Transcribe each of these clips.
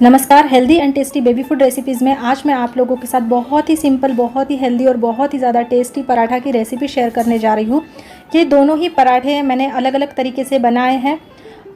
नमस्कार। Healthy and tasty baby food recipes में आज मैं आप लोगों के साथ बहुत ही सिंपल, बहुत ही हेल्दी और बहुत ही ज़्यादा टेस्टी पराठा की रेसिपी शेयर करने जा रही हूँ। ये दोनों ही पराठे मैंने अलग अलग तरीके से बनाए हैं।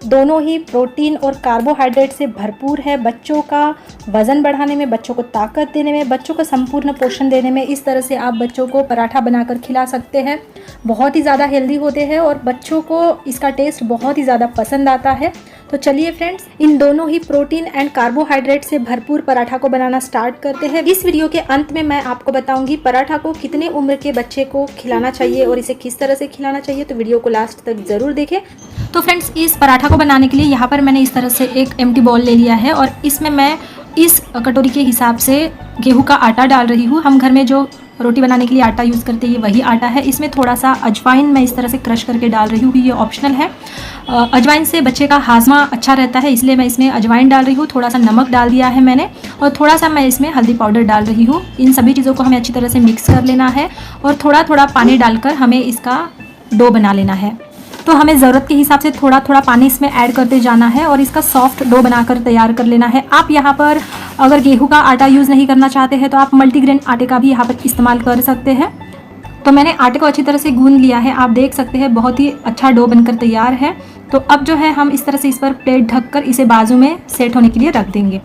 दोनों ही प्रोटीन और कार्बोहाइड्रेट से भरपूर है। बच्चों का वज़न बढ़ाने में, बच्चों को ताकत देने में, बच्चों को संपूर्ण पोषण देने में इस तरह से आप बच्चों को पराठा बनाकर खिला सकते हैं। बहुत ही ज़्यादा हेल्दी होते हैं और बच्चों को इसका टेस्ट बहुत ही ज़्यादा पसंद आता है। तो चलिए फ्रेंड्स, इन दोनों ही प्रोटीन एंड कार्बोहाइड्रेट से भरपूर पराठा को बनाना स्टार्ट करते हैं। इस वीडियो के अंत में मैं आपको बताऊंगी पराठा को कितने उम्र के बच्चे को खिलाना चाहिए और इसे किस तरह से खिलाना चाहिए। तो वीडियो को लास्ट तक ज़रूर देखें। तो फ्रेंड्स, इस पराठा को बनाने के लिए यहाँ पर मैंने इस तरह से एक एम्प्टी बाउल ले लिया है और इसमें मैं इस कटोरी के हिसाब से गेहूँ का आटा डाल रही हूँ। हम घर में जो रोटी बनाने के लिए आटा यूज़ करते हैं ये वही आटा है। इसमें थोड़ा सा अजवाइन मैं इस तरह से क्रश करके डाल रही हूँ, ये ऑप्शनल है। अजवाइन से बच्चे का हाजमा अच्छा रहता है, इसलिए मैं इसमें अजवाइन डाल रही हूँ। थोड़ा सा नमक डाल दिया है मैंने और थोड़ा सा मैं इसमें हल्दी पाउडर डाल रही हूँ। इन सभी चीज़ों को हमें अच्छी तरह से मिक्स कर लेना है और थोड़ा थोड़ा पानी डालकर हमें इसका डो बना लेना है। तो हमें ज़रूरत के हिसाब से थोड़ा थोड़ा पानी इसमें ऐड करते जाना है और इसका सॉफ्ट डो बनाकर तैयार कर लेना है। आप यहाँ पर अगर गेहूं का आटा यूज़ नहीं करना चाहते हैं तो आप मल्टीग्रेन आटे का भी यहाँ पर इस्तेमाल कर सकते हैं। तो मैंने आटे को अच्छी तरह से गूंद लिया है, आप देख सकते हैं बहुत ही अच्छा डो बनकर तैयार है। तो अब जो है हम इस तरह से इस पर प्लेट ढककर इसे बाजू में सेट होने के लिए रख देंगे।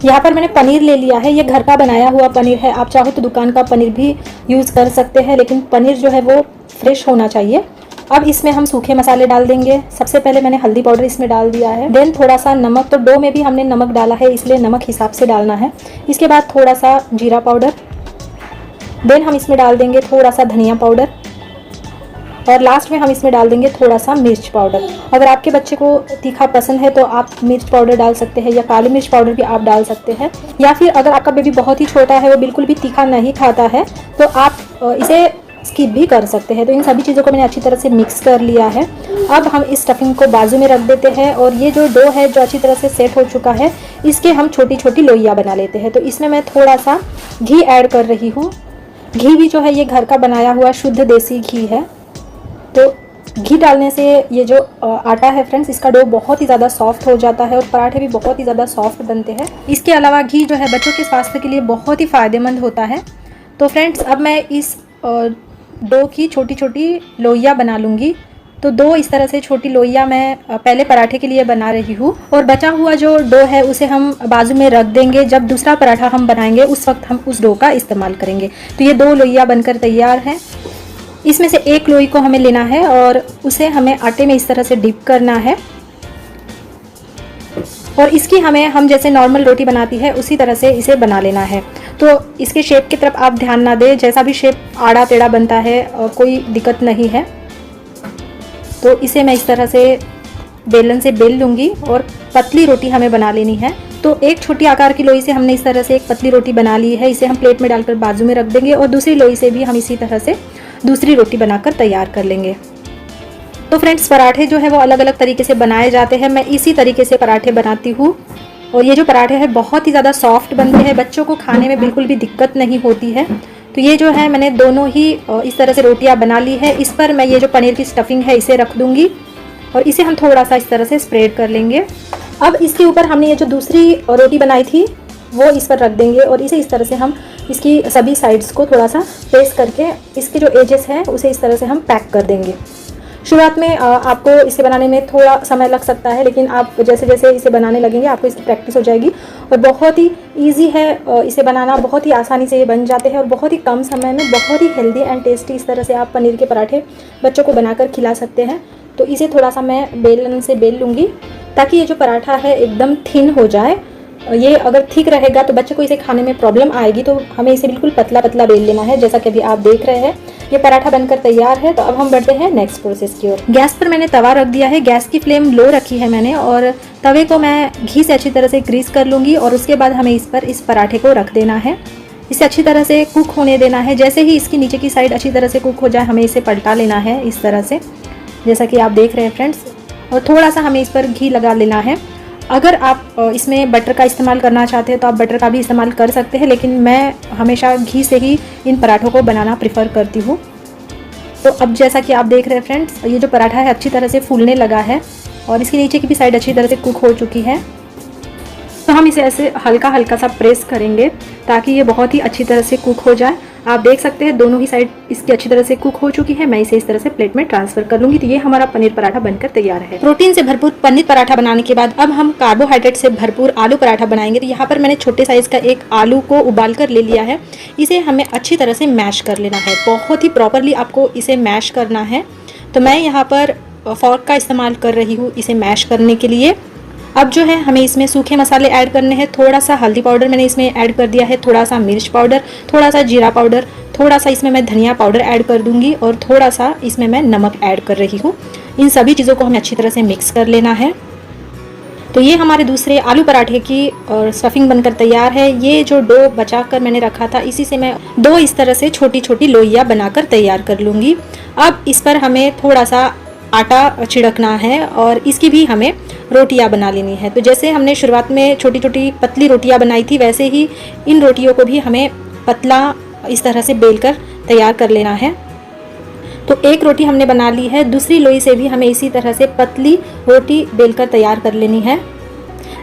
यहाँ पर मैंने पनीर ले लिया है, ये घर का बनाया हुआ पनीर है। आप चाहो तो दुकान का पनीर भी यूज़ कर सकते हैं, लेकिन पनीर जो है वो फ्रेश होना चाहिए। अब इसमें हम सूखे मसाले डाल देंगे। सबसे पहले मैंने हल्दी पाउडर इसमें डाल दिया है, देन थोड़ा सा नमक। तो डो में भी हमने नमक डाला है, इसलिए नमक हिसाब से डालना है। इसके बाद थोड़ा सा जीरा पाउडर, देन हम इसमें डाल देंगे थोड़ा सा धनिया पाउडर और लास्ट में हम इसमें डाल देंगे थोड़ा सा मिर्च पाउडर। अगर आपके बच्चे को तीखा पसंद है तो आप मिर्च पाउडर डाल सकते हैं या काली मिर्च पाउडर भी आप डाल सकते हैं। या फिर अगर आपका बेबी बहुत ही छोटा है, वो बिल्कुल भी तीखा नहीं खाता है, तो आप इसे स्किप भी कर सकते हैं। तो इन सभी चीज़ों को मैंने अच्छी तरह से मिक्स कर लिया है। अब हम इस स्टफिंग को बाजू में रख देते हैं और ये जो डो है जो अच्छी तरह से सेट हो चुका है, इसके हम छोटी छोटी लोइयाँ बना लेते हैं। तो इसमें मैं थोड़ा सा घी ऐड कर रही हूँ। घी भी जो है ये घर का बनाया हुआ शुद्ध देसी घी है। तो घी डालने से ये जो आटा है फ्रेंड्स, इसका डो बहुत ही ज़्यादा सॉफ्ट हो जाता है और पराठे भी बहुत ही ज़्यादा सॉफ्ट बनते हैं। इसके अलावा घी जो है बच्चों के स्वास्थ्य के लिए बहुत ही फ़ायदेमंद होता है। तो फ्रेंड्स, अब मैं इस डो की छोटी छोटी लोइयाँ बना लूँगी। तो दो इस तरह से छोटी लोइयाँ मैं पहले पराठे के लिए बना रही हूँ और बचा हुआ जो डो है उसे हम बाजू में रख देंगे। जब दूसरा पराठा हम बनाएंगे उस वक्त हम उस डो का इस्तेमाल करेंगे। तो ये दो लोइयाँ बनकर तैयार हैं। इसमें से एक लोई को हमें लेना है और उसे हमें आटे में इस तरह से डिप करना है और इसकी हम जैसे नॉर्मल रोटी बनाती है उसी तरह से इसे बना लेना है। तो इसके शेप की तरफ आप ध्यान ना दें, जैसा भी शेप आड़ा टेढ़ा बनता है कोई दिक्कत नहीं है। तो इसे मैं इस तरह से बेलन से बेल लूँगी और पतली रोटी हमें बना लेनी है। तो एक छोटी आकार की लोई से हमने इस तरह से एक पतली रोटी बना ली है। इसे हम प्लेट में डालकर बाजू में रख देंगे और दूसरी लोई से भी हम इसी तरह से दूसरी रोटी बनाकर तैयार कर लेंगे। तो फ्रेंड्स, पराठे जो है वो अलग अलग तरीके से बनाए जाते हैं। मैं इसी तरीके से पराठे बनाती हूँ और ये जो पराठे हैं बहुत ही ज़्यादा सॉफ्ट बनते हैं, बच्चों को खाने में बिल्कुल भी दिक्कत नहीं होती है। तो ये जो है मैंने दोनों ही इस तरह से रोटियां बना ली है। इस पर मैं ये जो पनीर की स्टफिंग है इसे रख दूंगी और इसे हम थोड़ा सा इस तरह से स्प्रेड कर लेंगे। अब इसके ऊपर हमने ये जो दूसरी रोटी बनाई थी वो इस पर रख देंगे और इसे इस तरह से हम इसकी सभी साइड्स को थोड़ा सा प्रेस करके इसके जो एजेस हैं उसे इस तरह से हम पैक कर देंगे। शुरुआत में आपको इसे बनाने में थोड़ा समय लग सकता है, लेकिन आप जैसे जैसे इसे बनाने लगेंगे आपको इसकी प्रैक्टिस हो जाएगी और बहुत ही इजी है इसे बनाना। बहुत ही आसानी से ये बन जाते हैं और बहुत ही कम समय में बहुत ही हेल्दी एंड टेस्टी इस तरह से आप पनीर के पराठे बच्चों को बनाकर खिला सकते हैं। तो इसे थोड़ा सा मैं बेलन से बेल लूँगी ताकि ये जो पराठा है एकदम थिन हो जाए। ये अगर थिक रहेगा तो बच्चे को इसे खाने में प्रॉब्लम आएगी, तो हमें इसे बिल्कुल पतला पतला बेल लेना है। जैसा कि अभी आप देख रहे हैं ये पराठा बनकर तैयार है। तो अब हम बढ़ते हैं नेक्स्ट प्रोसेस की ओर। गैस पर मैंने तवा रख दिया है, गैस की फ्लेम लो रखी है मैंने और तवे को मैं घी से अच्छी तरह से ग्रीस कर लूँगी और उसके बाद हमें इस पर इस पराठे को रख देना है। इसे अच्छी तरह से कुक होने देना है। जैसे ही इसकी नीचे की साइड अच्छी तरह से कुक हो जाए हमें इसे पलटा लेना है इस तरह से, जैसा कि आप देख रहे हैं फ्रेंड्स। और थोड़ा सा हमें इस पर घी लगा लेना है। अगर आप इसमें बटर का इस्तेमाल करना चाहते हैं तो आप बटर का भी इस्तेमाल कर सकते हैं, लेकिन मैं हमेशा घी से ही इन पराठों को बनाना प्रेफर करती हूँ। तो अब जैसा कि आप देख रहे हैं फ्रेंड्स, ये जो पराठा है अच्छी तरह से फूलने लगा है और इसके नीचे की भी साइड अच्छी तरह से कुक हो चुकी है। तो हम इसे ऐसे हल्का हल्का सा प्रेस करेंगे ताकि ये बहुत ही अच्छी तरह से कुक हो जाए। आप देख सकते हैं दोनों ही साइड इसकी अच्छी तरह से कुक हो चुकी है। मैं इसे इस तरह से प्लेट में ट्रांसफर कर लूँगी। तो ये हमारा पनीर पराठा बनकर तैयार है। प्रोटीन से भरपूर पनीर पराठा बनाने के बाद अब हम कार्बोहाइड्रेट से भरपूर आलू पराठा बनाएंगे। तो यहाँ पर मैंने छोटे साइज़ का एक आलू को उबाल कर ले लिया है। इसे हमें अच्छी तरह से मैश कर लेना है, बहुत ही प्रॉपरली आपको इसे मैश करना है। तो मैं यहाँ पर फॉर्क का इस्तेमाल कर रही हूँ इसे मैश करने के लिए। अब जो है हमें इसमें सूखे मसाले ऐड करने हैं। थोड़ा सा हल्दी पाउडर मैंने इसमें ऐड कर दिया है, थोड़ा सा मिर्च पाउडर, थोड़ा सा जीरा पाउडर, थोड़ा सा इसमें मैं धनिया पाउडर ऐड कर दूंगी और थोड़ा सा इसमें मैं नमक ऐड कर रही हूँ। इन सभी चीज़ों को हमें अच्छी तरह से मिक्स कर लेना है। तो ये हमारे दूसरे आलू पराठे की स्टफिंग बनकर तैयार है। ये जो डो बचा कर मैंने रखा था, इसी से मैं दो इस तरह से छोटी छोटी लोइयाँ बनाकर तैयार कर लूँगी। अब इस पर हमें थोड़ा सा आटा छिड़कना है और इसकी भी हमें रोटियां बना लेनी है। तो जैसे हमने शुरुआत में छोटी छोटी पतली रोटियां बनाई थी, वैसे ही इन रोटियों को भी हमें पतला इस तरह से बेलकर तैयार कर लेना है। तो एक रोटी हमने बना ली है, दूसरी लोई से भी हमें इसी तरह से पतली रोटी बेलकर तैयार कर लेनी है।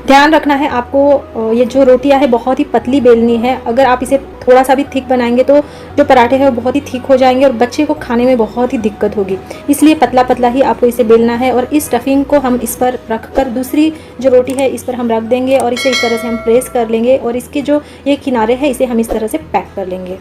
ध्यान रखना है आपको, ये जो रोटियां है बहुत ही पतली बेलनी है। अगर आप इसे थोड़ा सा भी थिक बनाएंगे तो जो पराठे हैं वो बहुत ही थिक हो जाएंगे और बच्चे को खाने में बहुत ही दिक्कत होगी। इसलिए पतला पतला ही आपको इसे बेलना है। और इस स्टफिंग को हम इस पर रख कर दूसरी जो रोटी है इस पर हम रख देंगे और इसे इस तरह से हम प्रेस कर लेंगे और इसके जो ये किनारे हैं इसे हम इस तरह से पैक कर लेंगे।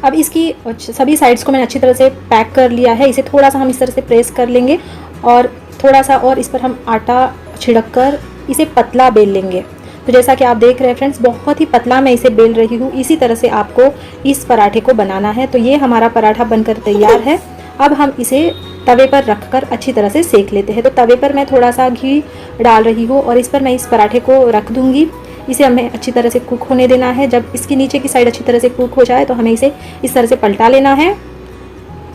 अब इसकी सभी साइड्स को मैंने अच्छी तरह से पैक कर लिया है। इसे थोड़ा सा हम इस तरह से प्रेस कर लेंगे और थोड़ा सा और इस पर हम आटा छिड़क कर इसे पतला बेल लेंगे। तो जैसा कि आप देख रहे हैं फ्रेंड्स, बहुत ही पतला मैं इसे बेल रही हूँ। इसी तरह से आपको इस पराठे को बनाना है। तो ये हमारा पराठा बनकर तैयार है। अब हम इसे तवे पर रखकर अच्छी तरह से सेक लेते हैं। तो तवे पर मैं थोड़ा सा घी डाल रही हूँ और इस पर मैं इस पराठे को रख दूँगी। इसे हमें अच्छी तरह से कुक होने देना है। जब इसकी नीचे की साइड अच्छी तरह से कुक हो जाए तो हमें इसे इस तरह से पलटा लेना है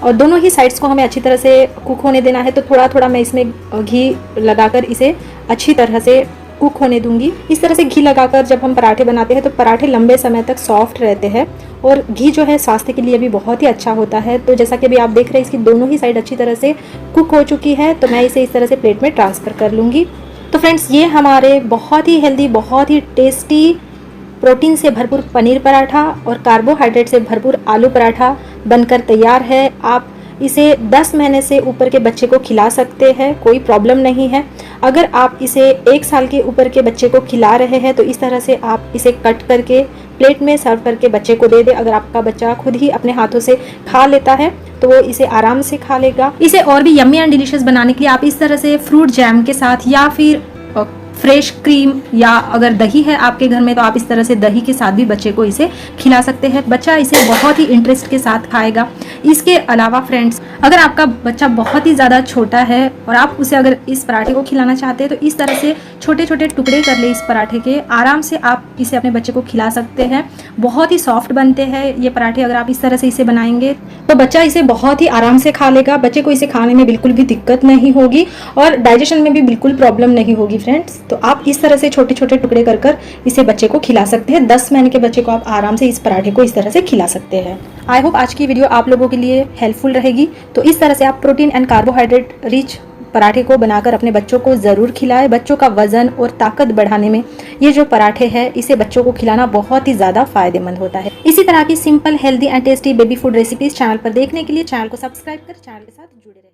और दोनों ही साइड्स को हमें अच्छी तरह से कुक होने देना है। तो थोड़ा थोड़ा मैं इसमें घी लगाकर इसे अच्छी तरह से कुक होने दूंगी। इस तरह से घी लगाकर जब हम पराठे बनाते हैं तो पराठे लंबे समय तक सॉफ्ट रहते हैं और घी जो है स्वास्थ्य के लिए भी बहुत ही अच्छा होता है। तो जैसा कि अभी आप देख रहे हैं इसकी दोनों ही साइड अच्छी तरह से कुक हो चुकी है। तो मैं इसे इस तरह से प्लेट में ट्रांसफ़र कर लूँगी। तो फ्रेंड्स, ये हमारे बहुत ही हेल्दी, बहुत ही टेस्टी, प्रोटीन से भरपूर पनीर पराठा और कार्बोहाइड्रेट से भरपूर आलू पराठा बनकर तैयार है। आप इसे 10 महीने से ऊपर के बच्चे को खिला सकते हैं, कोई प्रॉब्लम नहीं है। अगर आप इसे 1 साल के ऊपर के बच्चे को खिला रहे हैं तो इस तरह से आप इसे कट करके प्लेट में सर्व करके बच्चे को दे दें। अगर आपका बच्चा खुद ही अपने हाथों से खा लेता है तो वो इसे आराम से खा लेगा। इसे और भी यम्मी एंड डिलीशियस बनाने के लिए आप इस तरह से फ्रूट जैम के साथ या फिर फ्रेश क्रीम या अगर दही है आपके घर में तो आप इस तरह से दही के साथ भी बच्चे को इसे खिला सकते हैं। बच्चा इसे बहुत ही इंटरेस्ट के साथ खाएगा। इसके अलावा फ्रेंड्स, अगर आपका बच्चा बहुत ही ज़्यादा छोटा है और आप उसे अगर इस पराठे को खिलाना चाहते हैं तो इस तरह से छोटे छोटे टुकड़े कर ले इस पराठे के, आराम से आप इसे अपने बच्चे को खिला सकते हैं। बहुत ही सॉफ्ट बनते हैं ये पराठे। अगर आप इस तरह से इसे बनाएंगे तो बच्चा इसे बहुत ही आराम से खा लेगा। बच्चे को इसे खाने में बिल्कुल भी दिक्कत नहीं होगी और डाइजेशन में भी बिल्कुल प्रॉब्लम नहीं होगी फ्रेंड्स। तो आप इस तरह से छोटे छोटे टुकड़े कर कर इसे बच्चे को खिला सकते हैं। 10 महीने के बच्चे को आप आराम से इस पराठे को इस तरह से खिला सकते हैं। आई होप आज की वीडियो आप लोगों के लिए हेल्पफुल रहेगी। तो इस तरह से आप प्रोटीन एंड कार्बोहाइड्रेट रिच पराठे को बनाकर अपने बच्चों को ज़रूर खिलाएं। बच्चों का वजन और ताकत बढ़ाने में ये जो पराठे हैं इसे बच्चों को खिलाना बहुत ही ज़्यादा फायदेमंद होता है। इसी तरह की simple, healthy and tasty baby food recipes channel पर देखने के लिए चैनल को सब्सक्राइब कर चैनल के साथ जुड़े रहें।